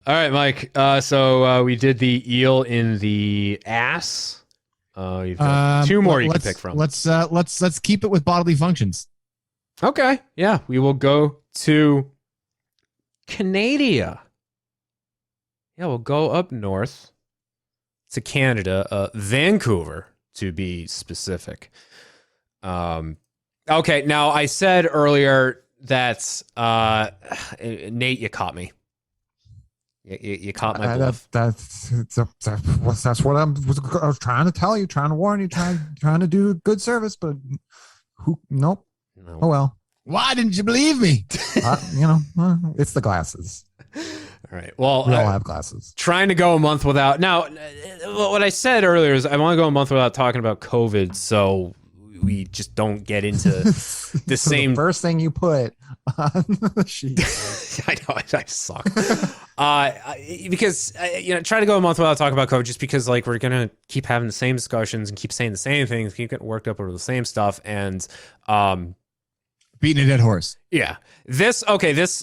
All right, Mike. We did the eel in the ass. You've got two more you can pick from. Let's keep it with bodily functions. Okay. Yeah, we will go to Canada. Yeah, we'll go up north to Canada, Vancouver to be specific. Okay. Now I said earlier that Nate, you caught me. You caught my bluff. That's what I was trying to tell you, trying to warn you, trying to do good service, but nope. No. Oh well. Why didn't you believe me? It's the glasses. All right. Well, we all have glasses. Trying to go a month without. Now, what I said earlier is I want to go a month without talking about COVID, so we just don't get into the same. The first thing you put on the sheet. I know I suck. Because try to go a month without talking about COVID, just because like we're gonna keep having the same discussions and keep saying the same things, keep getting worked up over the same stuff, and beating a dead horse. Yeah.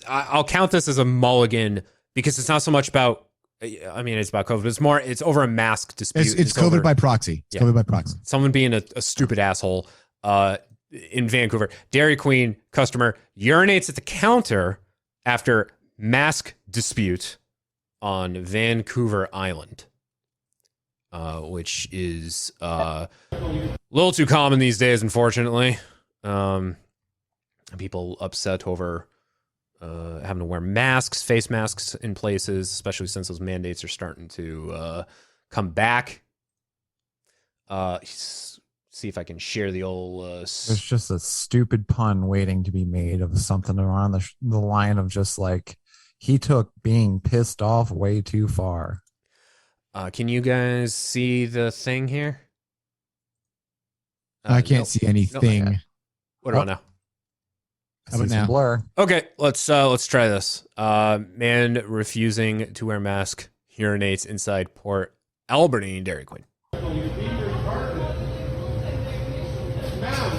I'll count this as a mulligan because it's not so much about. I mean, it's about COVID. It's over a mask dispute. It's COVID by proxy. It's COVID by proxy. Someone being a stupid asshole in Vancouver. Dairy Queen customer urinates at the counter after mask dispute on Vancouver Island, which is a little too common these days, unfortunately. People upset over having to wear masks, face masks in places, especially since those mandates are starting to come back. See if I can share the old. There's just a stupid pun waiting to be made of something around the line of just like he took being pissed off way too far. Can you guys see the thing here? I can't see anything. No, what about now? How about now? Blur. Okay, let's try this. Man refusing to wear mask urinates inside Port Alberni Dairy Queen. Ma'am,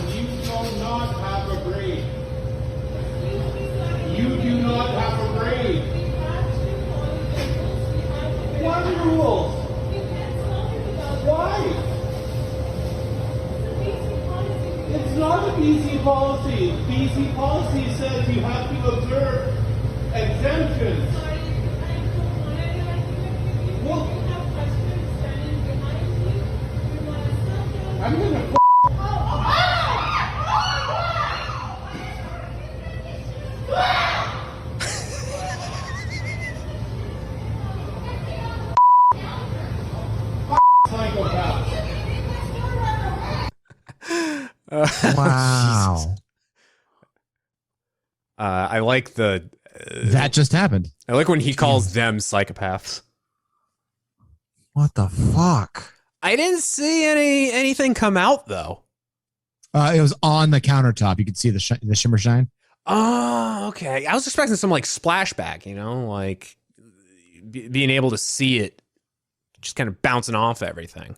you do not have a grade. You do not have a grade. What are the rules? Why? It's not a BC policy. BC policy says you have to observe exemptions. Well, I'm gonna psychopath. Wow. I like the. That just happened. I like when he calls them psychopaths. What the fuck? I didn't see anything come out though. It was on the countertop. You could see the shimmer shine. Oh, okay. I was expecting some like splashback, like being able to see it just kind of bouncing off everything.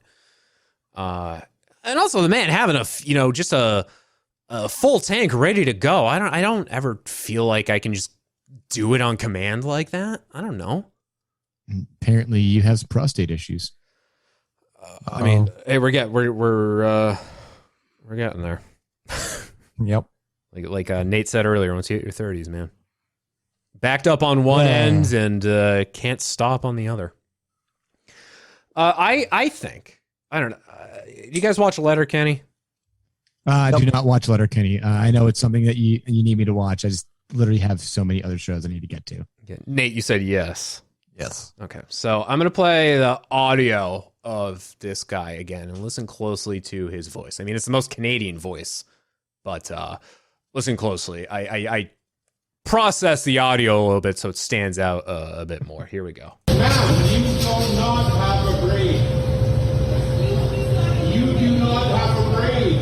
And also the man having just a full tank ready to go. I don't ever feel like I can just do it on command like that. I don't know. Apparently you have some prostate issues. I mean, hey, we're getting there. Yep. Like Nate said earlier, once you hit your 30s, man, backed up on one end and can't stop on the other. I think, I don't know. Do you guys watch Letterkenny? I do not watch Letterkenny. I know it's something that you need me to watch. I just literally have so many other shows I need to get to. Okay. Nate, you said yes. Yes. Okay, so I'm going to play the audio of this guy again and listen closely to his voice. I mean, it's the most Canadian voice, but listen closely. I process the audio a little bit so it stands out a bit more. Here we go. Ma'am, you do not have a grade. You do not have a grade.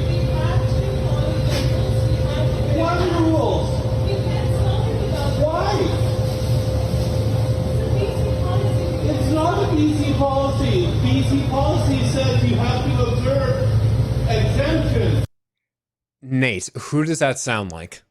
What are the rules? Why? It's not a BC policy. BC policy says you have to observe exemptions. Nate, who does that sound like?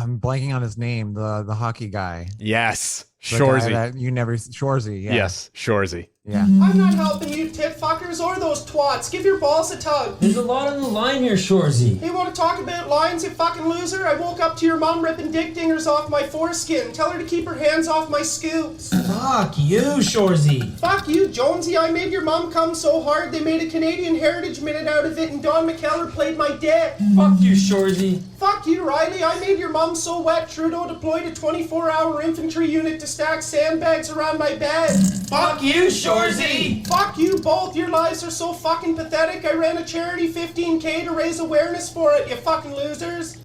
I'm blanking on his name. The hockey guy. Yes, The guy Shorzy. that you never Shorzy. Yeah. Yes, Shorzy. Yeah. I'm not helping you tit fuckers or those twats. Give your balls a tug. There's a lot on the line here, Shorzy. You want to talk about lines, you fucking loser? I woke up to your mom ripping dick dingers off my foreskin. Tell her to keep her hands off my scoops. Fuck you, Shorzy. Fuck you, Jonesy. I made your mom come so hard they made a Canadian Heritage Minute out of it and Don McKellar played my dick. Fuck you, Shorzy. Fuck you, Riley. I made your mom so wet Trudeau deployed a 24-hour infantry unit to stack sandbags around my bed. Fuck you, Shorzy. Fuck you both. Your lives are so fucking pathetic. I ran a charity 15K to raise awareness for it, you fucking losers.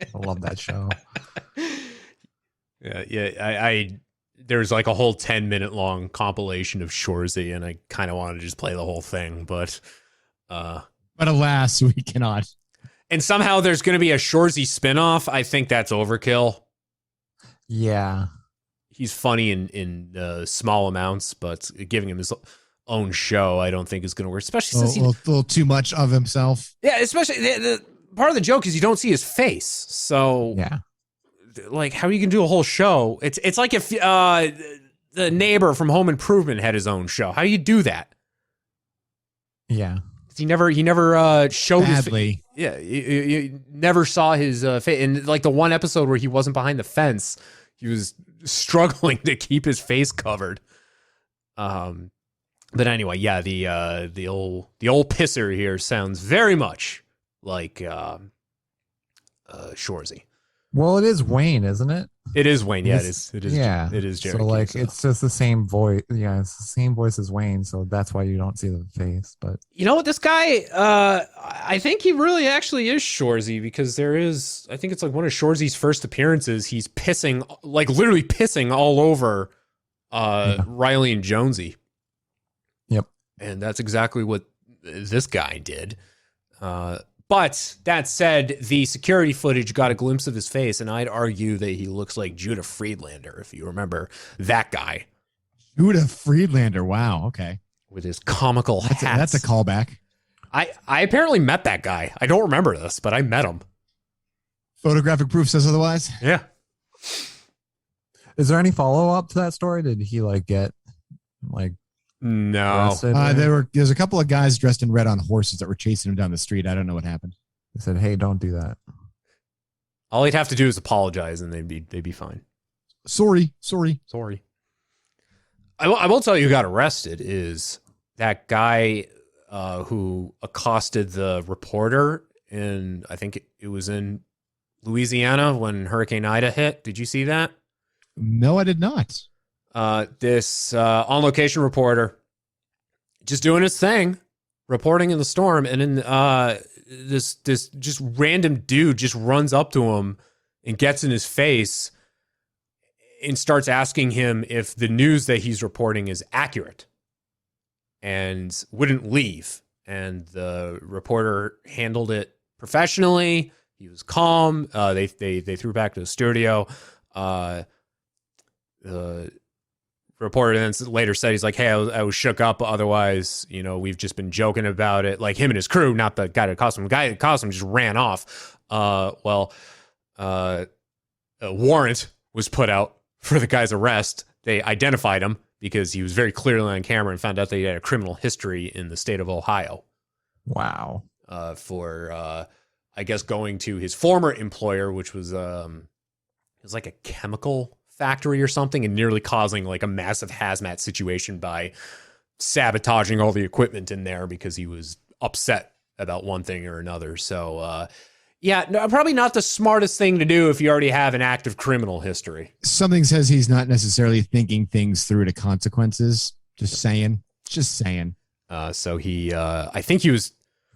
I love that show. Yeah. I there's like a whole 10-minute long compilation of Shorzy, and I kind of wanted to just play the whole thing, but alas, we cannot. and somehow there's going to be a Shorzy spinoff. I think that's overkill. Yeah. He's funny in small amounts, but giving him his own show, I don't think is going to work. Especially since A little too much of himself. yeah, especially the part of the joke is you don't see his face. So Yeah. like, how you can do a whole show? It's like if the neighbor from Home Improvement had his own show. How do you do that? Yeah. He never showed Badly. his. Yeah, you never saw his face. And like the one episode where he wasn't behind the fence, he was struggling to keep his face covered. But anyway, yeah, the old pisser here sounds very much like Shorzy. Well, it is Wayne, isn't it? It is Wayne. Yeah, it is. Yeah. It is Jerry. So like, King, it's just the same voice. Yeah, it's the same voice as Wayne. So that's why you don't see the face. But you know what, this guy, I think he really actually is Shorzy, because I think it's like one of Shorzy's first appearances. He's pissing, like literally pissing all over Riley and Jonesy. Yep. And that's exactly what this guy did. But that said, the security footage got a glimpse of his face, and I'd argue that he looks like Judah Friedlander, if you remember that guy. Judah Friedlander. Wow. Okay. With his comical hats. That's a callback. I apparently met that guy. I don't remember this, but I met him. Photographic proof says otherwise. Yeah. is there any follow up to that story? Did he like get like No. arrested? There's a couple of guys dressed in red on horses that were chasing him down the street. I don't know what happened. They said, "Hey, don't do that." All he'd have to do is apologize, and they'd be fine. Sorry. Sorry. I will tell you who got arrested is that guy who accosted the reporter in, I think it was in Louisiana when Hurricane Ida hit. Did you see that? No, I did not. This on-location reporter just doing his thing, reporting in the storm, and then this just random dude just runs up to him and gets in his face and starts asking him if the news that he's reporting is accurate, and wouldn't leave. And the reporter handled it professionally. He was calm. They threw back to the studio. The reporter then later said, he's like, "Hey, I was shook up. Otherwise, we've just been joking about it." Like him and his crew, not the guy that cost him. The guy that cost him just ran off. A warrant was put out for the guy's arrest. They identified him because he was very clearly on camera and found out that he had a criminal history in the state of Ohio. Wow. For I guess going to his former employer, which was it was like a chemical factory or something, and nearly causing like a massive hazmat situation by sabotaging all the equipment in there because he was upset about one thing or another. So yeah, no, probably not the smartest thing to do if you already have an active criminal history. Something says he's not necessarily thinking things through to consequences. Just saying. So he, I think he was,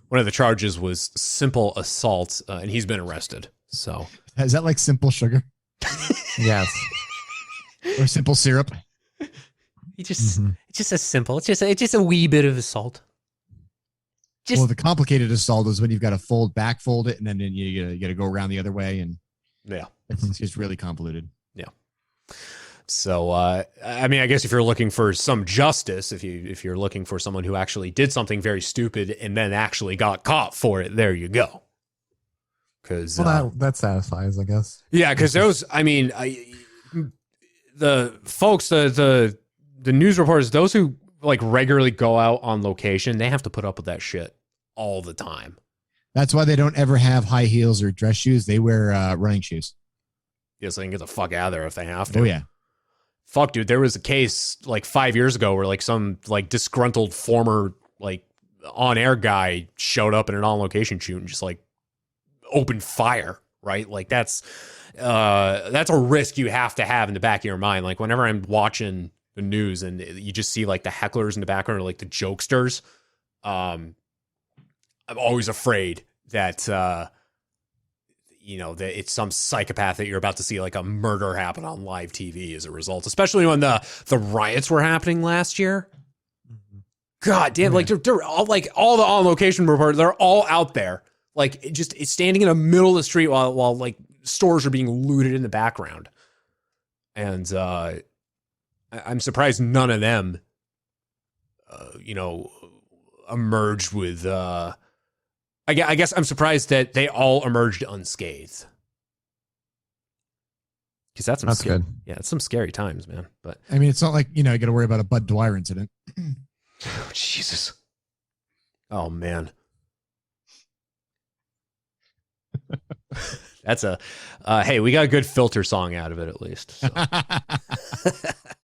one of the charges was simple assault, and he's been arrested. So Is that like simple sugar Yes. or simple syrup? he just, it's just a simple, it's just a wee bit of assault. Well, the complicated assault is when you've got to fold it, and then you got to go around the other way, and Yeah. it's just really convoluted. So, I mean, I guess if you're looking for some justice, if you're looking for someone who actually did something very stupid and then actually got caught for it, there you go. Because Well, that satisfies, I guess. yeah, because those, I mean, the folks, the news reporters, those who like regularly go out on location, they have to put up with that shit all the time. That's why they don't ever have high heels or dress shoes. They wear running shoes. Yeah, so they can get the fuck out of there if they have to. Oh yeah. Fuck, dude. There was a case like 5 years ago where like some like disgruntled former like on-air guy showed up in an on-location shoot and just like opened fire. Right, like that's a risk you have to have in the back of your mind. Like whenever I'm watching the news and you just see like the hecklers in the background or like the jokesters, I'm always afraid that that it's some psychopath that you're about to see like a murder happen on live TV as a result, especially when the riots were happening last year. God damn, like they're all like all the on location reporters, they're all out there, like it's standing in the middle of the street while like stores are being looted in the background. And I'm surprised none of them emerged with I guess I'm surprised that they all emerged unscathed. Because that's good. Yeah, it's some scary times, man. But I mean, it's not like, you got to worry about a Bud Dwyer incident. oh, Jesus. Oh, man. That's hey, we got a good filter song out of it at least. So.